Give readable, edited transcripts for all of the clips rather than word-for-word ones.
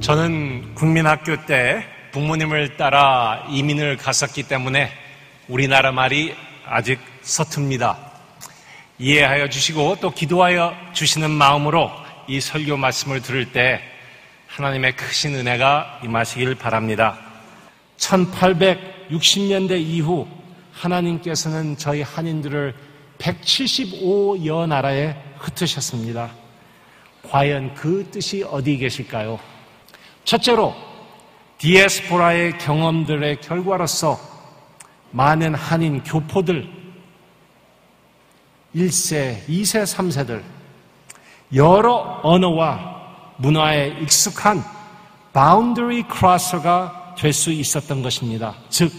저는 국민학교 때 부모님을 따라 이민을 갔었기 때문에 우리나라 말이 아직 서툽니다. 이해하여 주시고 또 기도하여 주시는 마음으로 이 설교 말씀을 들을 때 하나님의 크신 은혜가 임하시길 바랍니다. 1860년대 이후 하나님께서는 저희 한인들을 175여 나라에 흩으셨습니다. 과연 그 뜻이 어디 계실까요? 첫째로 디아스포라의 경험들의 결과로서 많은 한인 교포들 1세, 2세, 3세들 여러 언어와 문화에 익숙한 바운더리 크로서가 될 수 있었던 것입니다. 즉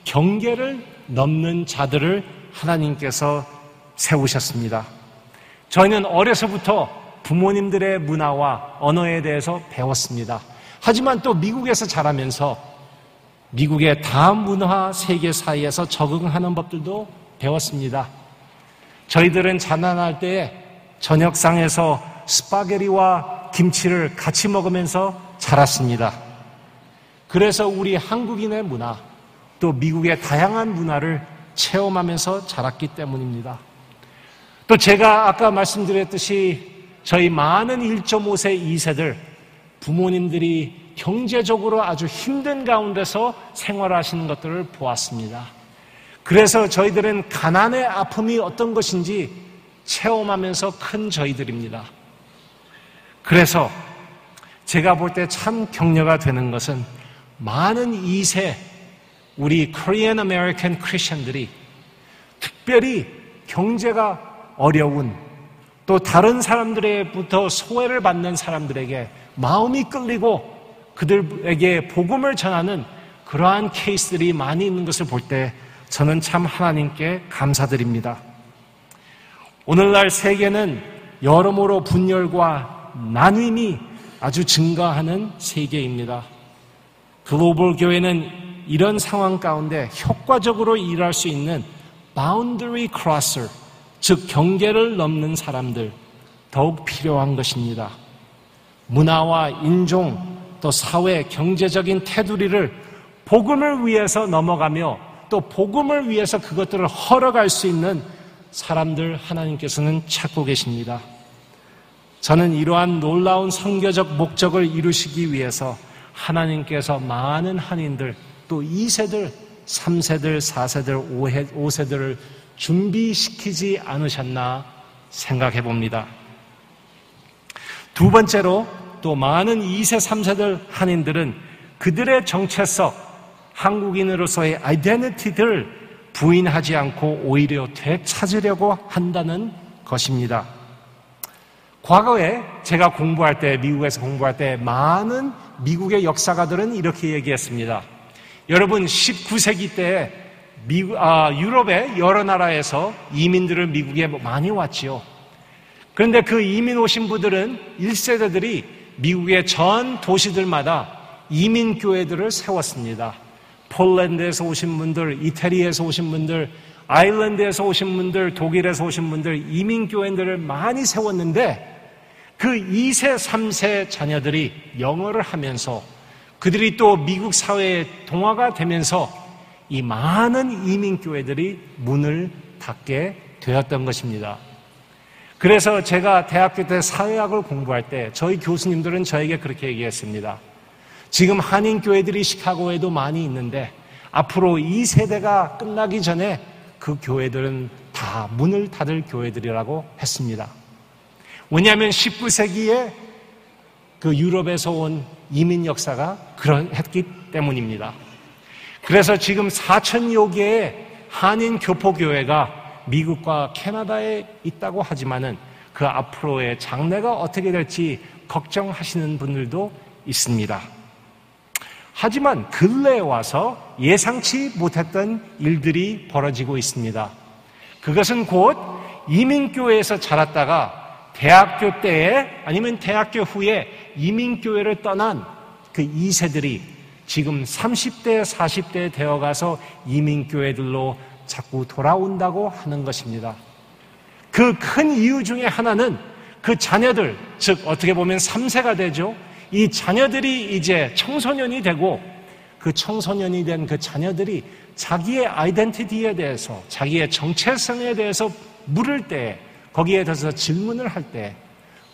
경계를 넘는 자들을 하나님께서 세우셨습니다. 저희는 어려서부터 부모님들의 문화와 언어에 대해서 배웠습니다. 하지만 또 미국에서 자라면서 미국의 다문화 세계 사이에서 적응하는 법들도 배웠습니다. 저희들은 자난할 때 저녁상에서 스파게티와 김치를 같이 먹으면서 자랐습니다. 그래서 우리 한국인의 문화, 또 미국의 다양한 문화를 체험하면서 자랐기 때문입니다. 또 제가 아까 말씀드렸듯이 저희 많은 1.5세, 2세들 부모님들이 경제적으로 아주 힘든 가운데서 생활하시는 것들을 보았습니다. 그래서 저희들은 가난의 아픔이 어떤 것인지 체험하면서 큰 저희들입니다. 그래서 제가 볼 때 참 격려가 되는 것은 많은 2세 우리 Korean American 크리스천들이 특별히 경제가 어려운 또 다른 사람들로부터 소외를 받는 사람들에게 마음이 끌리고 그들에게 복음을 전하는 그러한 케이스들이 많이 있는 것을 볼 때 저는 참 하나님께 감사드립니다. 오늘날 세계는 여러모로 분열과 나눔이 아주 증가하는 세계입니다. 글로벌 교회는 이런 상황 가운데 효과적으로 일할 수 있는 boundary crosser, 즉 경계를 넘는 사람들 더욱 필요한 것입니다. 문화와 인종 또 사회 경제적인 테두리를 복음을 위해서 넘어가며 또 복음을 위해서 그것들을 헐어갈 수 있는 사람들 하나님께서는 찾고 계십니다. 저는 이러한 놀라운 선교적 목적을 이루시기 위해서 하나님께서 많은 한인들 또 2세들, 3세들, 4세들, 5세들을 준비시키지 않으셨나 생각해 봅니다. 두 번째로 또 많은 2세, 3세들 한인들은 그들의 정체성, 한국인으로서의 아이덴티티를 부인하지 않고 오히려 되찾으려고 한다는 것입니다. 과거에 제가 공부할 때, 미국에서 공부할 때 많은 미국의 역사가들은 이렇게 얘기했습니다. 여러분 19세기 때 유럽의 여러 나라에서 이민들을 미국에 많이 왔지요. 그런데 그 이민 오신 분들은 1세대들이 미국의 전 도시들마다 이민교회들을 세웠습니다. 폴란드에서 오신 분들, 이태리에서 오신 분들, 아일랜드에서 오신 분들, 독일에서 오신 분들 이민교회들을 많이 세웠는데 그 2세, 3세 자녀들이 영어를 하면서 그들이 또 미국 사회에 동화가 되면서 이 많은 이민교회들이 문을 닫게 되었던 것입니다. 그래서 제가 대학교 때 사회학을 공부할 때 저희 교수님들은 저에게 그렇게 얘기했습니다. 지금 한인교회들이 시카고에도 많이 있는데 앞으로 이 세대가 끝나기 전에 그 교회들은 다 문을 닫을 교회들이라고 했습니다. 왜냐하면 19세기에 그 유럽에서 온 이민 역사가 그랬기 때문입니다. 그래서 지금 4,000여 개의 한인 교포교회가 미국과 캐나다에 있다고 하지만은 그 앞으로의 장래가 어떻게 될지 걱정하시는 분들도 있습니다. 하지만 근래에 와서 예상치 못했던 일들이 벌어지고 있습니다. 그것은 곧 이민교회에서 자랐다가 대학교 때에 아니면 대학교 후에 이민교회를 떠난 그 2세들이 지금 30대, 40대 되어가서 이민교회들로 자꾸 돌아온다고 하는 것입니다. 그 큰 이유 중에 하나는 그 자녀들, 즉 어떻게 보면 3세가 되죠. 이 자녀들이 이제 청소년이 되고 그 청소년이 된 그 자녀들이 자기의 아이덴티티에 대해서, 자기의 정체성에 대해서 물을 때, 거기에 대해서 질문을 할 때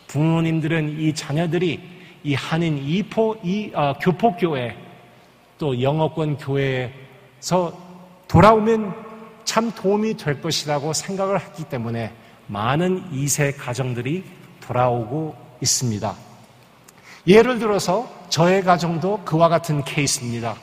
부모님들은 이 자녀들이 이 한인 교포교회 또 영어권 교회에서 돌아오면 참 도움이 될 것이라고 생각을 했기 때문에 많은 2세 가정들이 돌아오고 있습니다. 예를 들어서 저의 가정도 그와 같은 케이스입니다.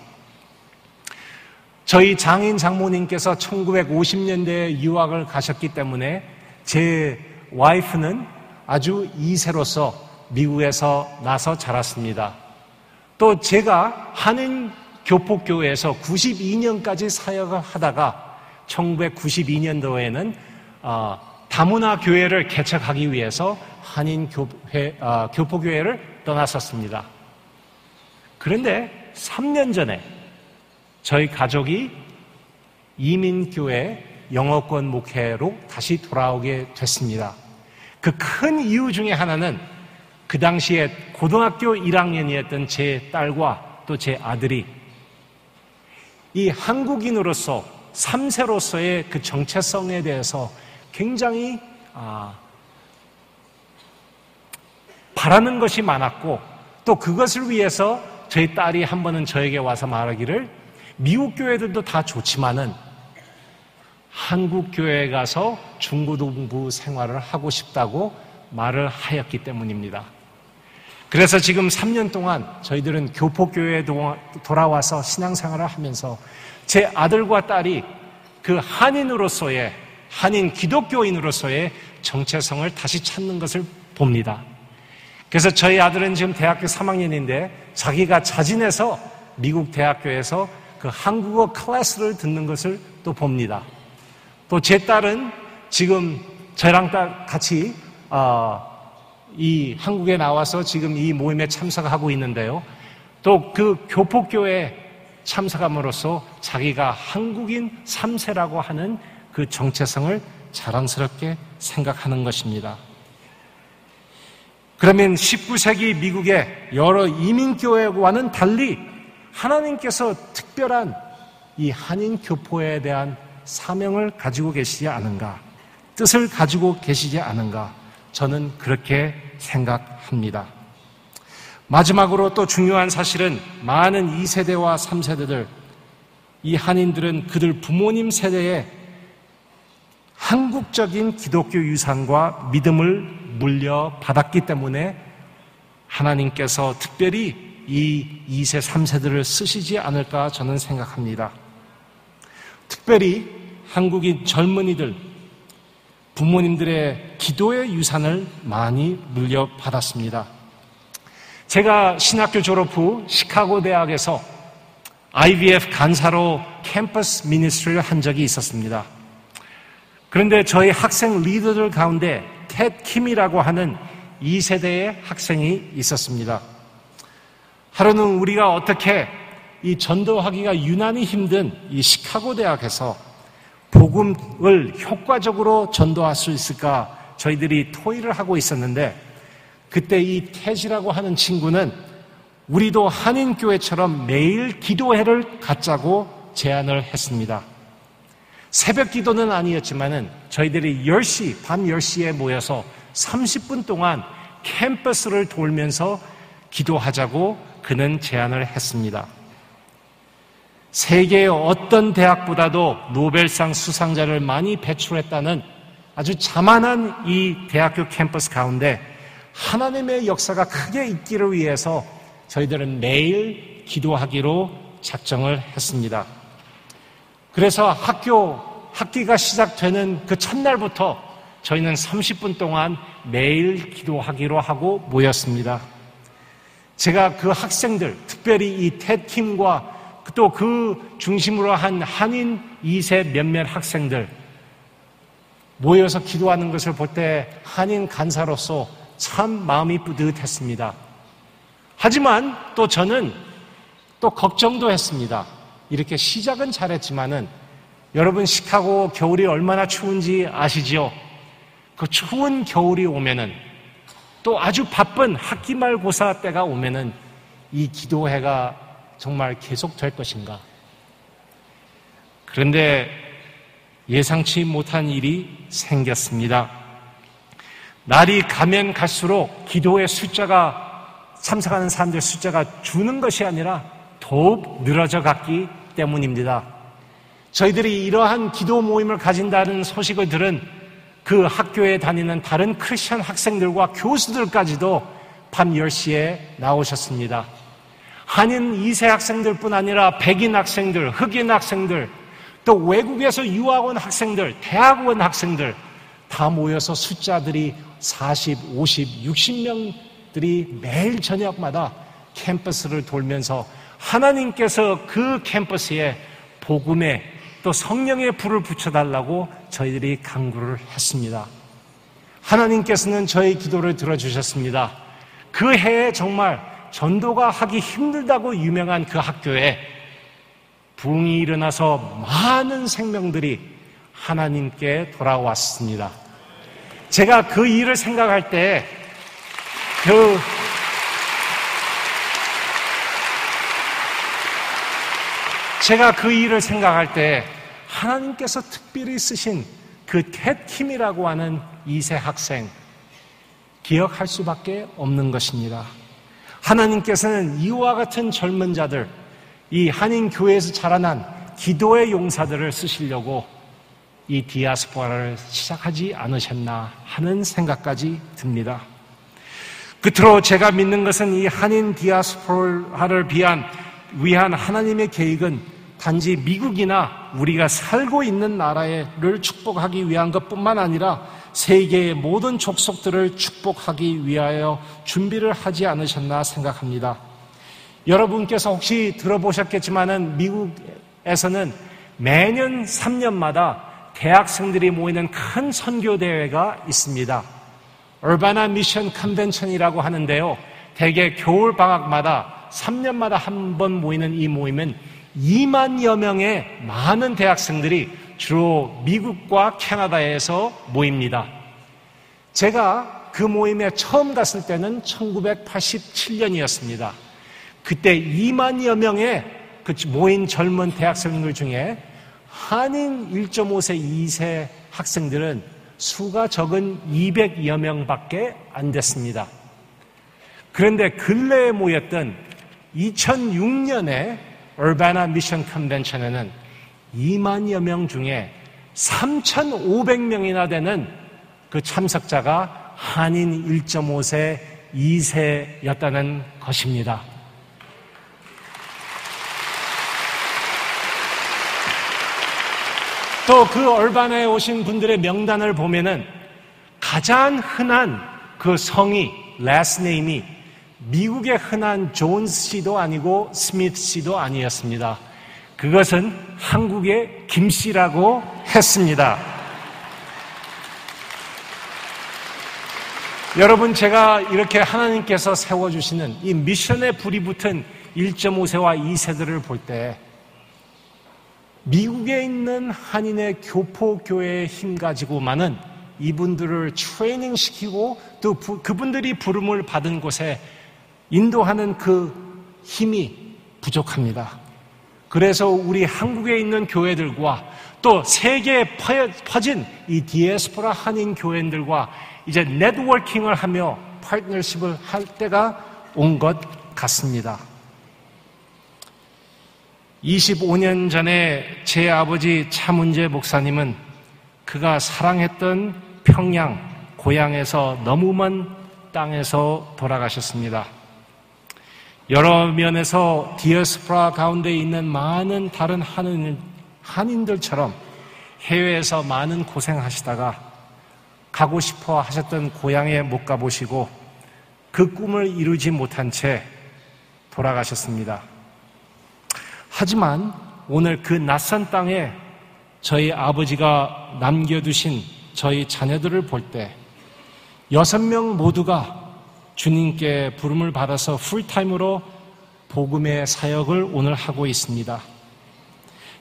저희 장인 장모님께서 1950년대에 유학을 가셨기 때문에 제 와이프는 아주 2세로서 미국에서 나서 자랐습니다. 또 제가 한인 교포교회에서 92년까지 사역을 하다가 1992년도에는 다문화 교회를 개척하기 위해서 한인 교포교회를 떠났었습니다. 그런데 3년 전에 저희 가족이 이민교회 영어권 목회로 다시 돌아오게 됐습니다. 그 큰 이유 중에 하나는 그 당시에 고등학교 1학년이었던 제 딸과 또 제 아들이 이 한국인으로서 3세로서의 그 정체성에 대해서 굉장히 바라는 것이 많았고, 또 그것을 위해서 저희 딸이 한 번은 저에게 와서 말하기를 미국 교회들도 다 좋지만은 한국 교회에 가서 중고등부 생활을 하고 싶다고 말을 하였기 때문입니다. 그래서 지금 3년 동안 저희들은 교포교회에 돌아와서 신앙생활을 하면서 제 아들과 딸이 그 한인으로서의, 한인 기독교인으로서의 정체성을 다시 찾는 것을 봅니다. 그래서 저희 아들은 지금 대학교 3학년인데 자기가 자진해서 미국 대학교에서 그 한국어 클래스를 듣는 것을 또 봅니다. 또 제 딸은 지금 저랑 같이 이 한국에 나와서 지금 이 모임에 참석하고 있는데요. 또 그 교포교회에 참석함으로써 자기가 한국인 3세라고 하는 그 정체성을 자랑스럽게 생각하는 것입니다. 그러면 19세기 미국의 여러 이민교회와는 달리 하나님께서 특별한 이 한인 교포에 대한 사명을 가지고 계시지 않은가, 뜻을 가지고 계시지 않은가, 저는 그렇게 생각합니다. 마지막으로 또 중요한 사실은 많은 2세대와 3세대들, 이 한인들은 그들 부모님 세대에 한국적인 기독교 유산과 믿음을 물려받았기 때문에 하나님께서 특별히 이 2세, 3세들을 쓰시지 않을까 저는 생각합니다. 특별히 한국인 젊은이들, 부모님들의 기도의 유산을 많이 물려받았습니다. 제가 신학교 졸업 후 시카고 대학에서 IVF 간사로 캠퍼스 미니스트리를 한 적이 있었습니다. 그런데 저희 학생 리더들 가운데 텟 킴이라고 하는 2세대의 학생이 있었습니다. 하루는 우리가 어떻게 이 전도하기가 유난히 힘든 이 시카고 대학에서 복음을 효과적으로 전도할 수 있을까 저희들이 토의를 하고 있었는데, 그때 이 텟이라고 하는 친구는 우리도 한인교회처럼 매일 기도회를 갖자고 제안을 했습니다. 새벽 기도는 아니었지만은 저희들이 10시, 밤 10시에 모여서 30분 동안 캠퍼스를 돌면서 기도하자고 그는 제안을 했습니다. 세계의 어떤 대학보다도 노벨상 수상자를 많이 배출했다는 아주 자만한 이 대학교 캠퍼스 가운데 하나님의 역사가 크게 있기를 위해서 저희들은 매일 기도하기로 작정을 했습니다. 그래서 학기가 시작되는 그 첫날부터 저희는 30분 동안 매일 기도하기로 하고 모였습니다. 제가 그 학생들, 특별히 이 텟 킴과 또 그 중심으로 한 한인 2세 몇몇 학생들 모여서 기도하는 것을 볼 때 한인 간사로서 참 마음이 뿌듯했습니다. 하지만 또 저는 또 걱정도 했습니다. 이렇게 시작은 잘했지만은 여러분 시카고 겨울이 얼마나 추운지 아시죠? 그 추운 겨울이 오면은 또 아주 바쁜 학기말고사 때가 오면은 이 기도회가 정말 계속될 것인가? 그런데 예상치 못한 일이 생겼습니다. 날이 가면 갈수록 기도의 숫자가, 참석하는 사람들 숫자가 주는 것이 아니라 더욱 늘어져 갔기 때문입니다. 저희들이 이러한 기도 모임을 가진다는 소식을 들은 그 학교에 다니는 다른 크리스천 학생들과 교수들까지도 밤 10시에 나오셨습니다. 한인 2세 학생들뿐 아니라 백인 학생들, 흑인 학생들, 또 외국에서 유학 온 학생들, 대학 온 학생들 다 모여서 숫자들이 40, 50, 60명들이 매일 저녁마다 캠퍼스를 돌면서 하나님께서 그 캠퍼스에 복음의 또 성령의 불을 붙여달라고 저희들이 간구를 했습니다. 하나님께서는 저희 기도를 들어주셨습니다. 그 해에 정말 전도가 하기 힘들다고 유명한 그 학교에 부흥이 일어나서 많은 생명들이 하나님께 돌아왔습니다. 제가 그 일을 생각할 때 하나님께서 특별히 쓰신 그 캣킴이라고 하는 2세 학생 기억할 수밖에 없는 것입니다. 하나님께서는 이와 같은 젊은 자들, 이 한인 교회에서 자라난 기도의 용사들을 쓰시려고 이 디아스포라를 시작하지 않으셨나 하는 생각까지 듭니다. 끝으로 제가 믿는 것은 이 한인 디아스포라를 위한 하나님의 계획은 단지 미국이나 우리가 살고 있는 나라를 축복하기 위한 것뿐만 아니라 세계의 모든 족속들을 축복하기 위하여 준비를 하지 않으셨나 생각합니다. 여러분께서 혹시 들어보셨겠지만은 미국에서는 매년 3년마다 대학생들이 모이는 큰 선교대회가 있습니다. 얼바나 미션 컨벤션이라고 하는데요. 대개 겨울방학마다 3년마다 한 번 모이는 이 모임은 2만여 명의 많은 대학생들이 주로 미국과 캐나다에서 모입니다. 제가 그 모임에 처음 갔을 때는 1987년이었습니다. 그때 2만여 명의 그 모인 젊은 대학생들 중에 한인 1.5세, 2세 학생들은 수가 적은 200여 명밖에 안 됐습니다. 그런데 근래에 모였던 2006년에 얼바나 미션 컨벤션에는 2만여 명 중에 3,500명이나 되는 그 참석자가 한인 1.5세, 2세였다는 것입니다. 또 그 얼바나에 오신 분들의 명단을 보면은 가장 흔한 그 성이, last name이 미국의 흔한 존스 씨도 아니고 스미스 씨도 아니었습니다. 그것은 한국의 김 씨라고 했습니다. 여러분, 제가 이렇게 하나님께서 세워주시는 이 미션에 불이 붙은 1.5세와 2세들을 볼 때 미국에 있는 한인의 교포교회의 힘 가지고만은 이분들을 트레이닝시키고 또 그분들이 부름을 받은 곳에 인도하는 그 힘이 부족합니다. 그래서 우리 한국에 있는 교회들과 또 세계에 퍼진 이 디아스포라 한인 교회들과 이제 네트워킹을 하며 파트너십을 할 때가 온 것 같습니다. 25년 전에 제 아버지 차문재 목사님은 그가 사랑했던 평양, 고향에서 너무 먼 땅에서 돌아가셨습니다. 여러 면에서 디아스포라 가운데 있는 많은 다른 한인들처럼 해외에서 많은 고생하시다가 가고 싶어 하셨던 고향에 못 가보시고 그 꿈을 이루지 못한 채 돌아가셨습니다. 하지만 오늘 그 낯선 땅에 저희 아버지가 남겨두신 저희 자녀들을 볼 때 6명 모두가 주님께 부름을 받아서 풀타임으로 복음의 사역을 오늘 하고 있습니다.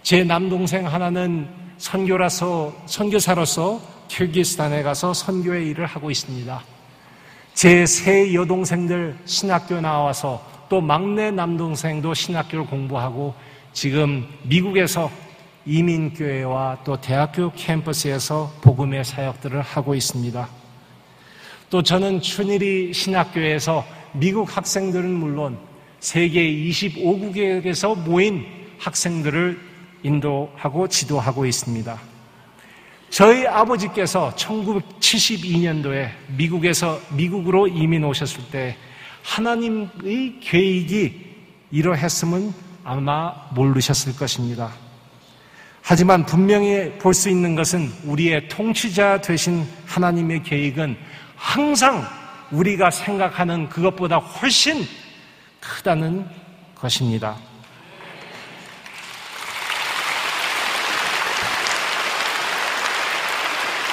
제 남동생 하나는 선교사로서 키르기스탄에 가서 선교의 일을 하고 있습니다. 제 세 여동생들 신학교 나와서 또 막내 남동생도 신학교를 공부하고 지금 미국에서 이민교회와 또 대학교 캠퍼스에서 복음의 사역들을 하고 있습니다. 또 저는 춘일이 신학교에서 미국 학생들은 물론 세계 25국에서 모인 학생들을 인도하고 지도하고 있습니다. 저희 아버지께서 1972년도에 미국으로 이민 오셨을 때 하나님의 계획이 이러했음은 아마 모르셨을 것입니다. 하지만 분명히 볼 수 있는 것은 우리의 통치자 되신 하나님의 계획은 항상 우리가 생각하는 그것보다 훨씬 크다는 것입니다.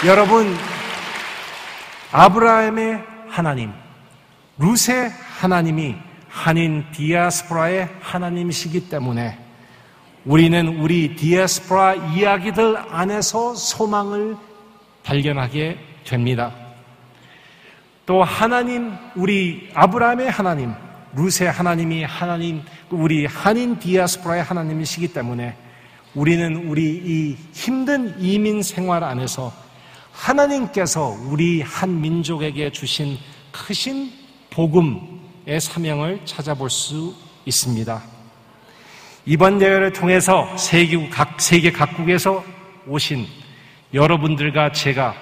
여러분, 아브라함의 하나님, 룻의 하나님이 한인 디아스포라의 하나님이시기 때문에 우리는 우리 디아스포라 이야기들 안에서 소망을 발견하게 됩니다. 또 하나님, 우리 아브라함의 하나님, 룻의 하나님이 우리 한인 디아스포라의 하나님이시기 때문에 우리는 우리 이 힘든 이민 생활 안에서 하나님께서 우리 한 민족에게 주신 크신 복음의 사명을 찾아볼 수 있습니다. 이번 대회를 통해서 세계 각국에서 오신 여러분들과 제가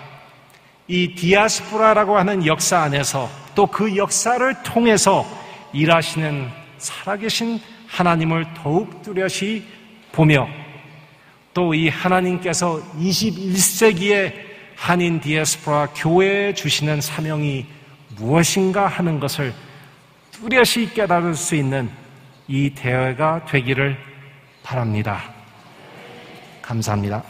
이 디아스포라라고 하는 역사 안에서 또 그 역사를 통해서 일하시는 살아계신 하나님을 더욱 뚜렷이 보며 또 이 하나님께서 21세기의 한인 디아스포라 교회에 주시는 사명이 무엇인가 하는 것을 뚜렷이 깨달을 수 있는 이 대회가 되기를 바랍니다. 감사합니다.